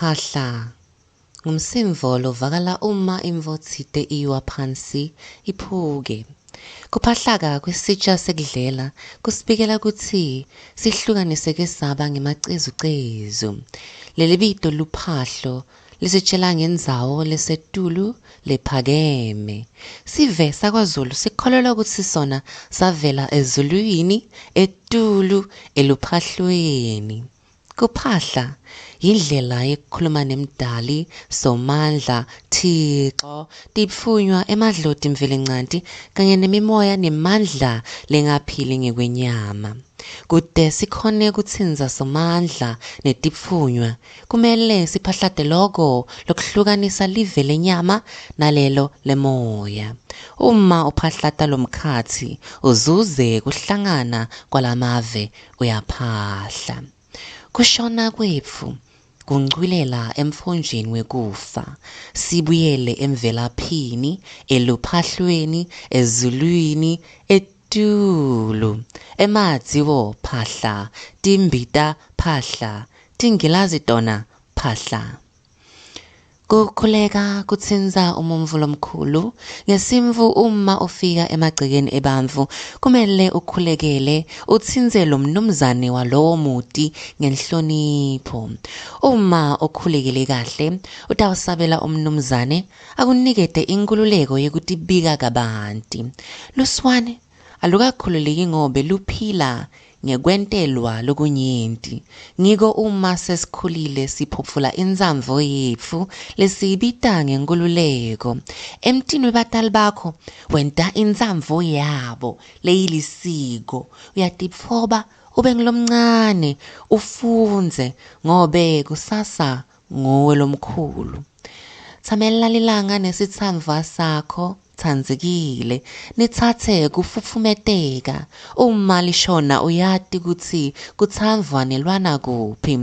Phahla ngumsindvo lovakala uma imvotsite iwa phansi iphuke. Kuphahlaka kwisitsha sekudlela kusibikela kutsi sihlukaniseke saba ngemacezu-cezu. Leli bito luphahlo lisitjela ngendzawo lesetulu lephakeme. Sive saKwaZulu sikholelwa kutsi sona savela ezulwini, etulu, eluphahlweni. Kuphahla yindlela yekukhuluma nemdali, Somandla, Thixo, tipfunywa emadloti mvelinqanti kanye nemimoya nemandla lengaphili ngekwenyama. Kute sikhone kutsindza Somandla netipfunywa, kumele siphahlate loko lokuhlukanisa live lenyama nalelo lemoya. Uma uphahlata lomkhatsi, uzuze kuhlangana kwalamave uyaphahla. Kushona kwetfu kuncwilela emfonjeni wekufa, sibuyele emvelaphini, eluphahlweni, ezulwini, etulu. Emadziwo phahla, timbita phahla, tingilazi tona phahla. Kukhuleka kutsindza umuntfu lomkhulu ngesimvu. Uma ufika emagcekeni ebantfu kumele ukhulekele utsindze lo mnumzane walowo muti ngenhlonipho. Uma ukhulekele kahle utawusabela umnumzane akunikete inkululeko yekutibika kabanti. Luswane alukakhululeki ngobe luphila ngekwentelwa lokunyenti. Ngiko uma sesikhulile siphotfula intsandvo yetfu lesiyibita ngenkululeko. Emtini webatali bakho wenta intsandvo yabo leyilisiko. Uyatitfoba ube ngilomncane ufundze ngobe kusasa nguwe lomkhulu. Tsamela lilanga nesitsandvwa sakho tsandzekile, nitsatse kufufumeteka. Uma lishona uyati kutsi kutsandvwa nelwana kuphi.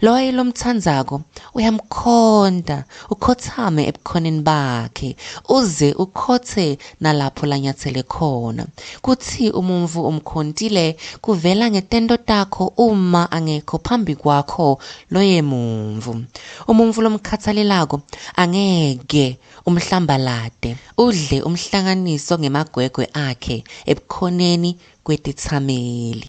Loyo lomtsandzako uyamkhonta, ukhotsame ebukhoneni bakhe, uze ukhotse nalapho lanyatsele khona. Kutsi umuntfu umkhontile kuvela ngetento takho uma angekho phambi kwakho loye muntfu. Umuntfu lomkhatsalelako angeke umhlambalate, udle umhlanganiso ngemagwegwe akhe ebukhoneni kwetitsameli.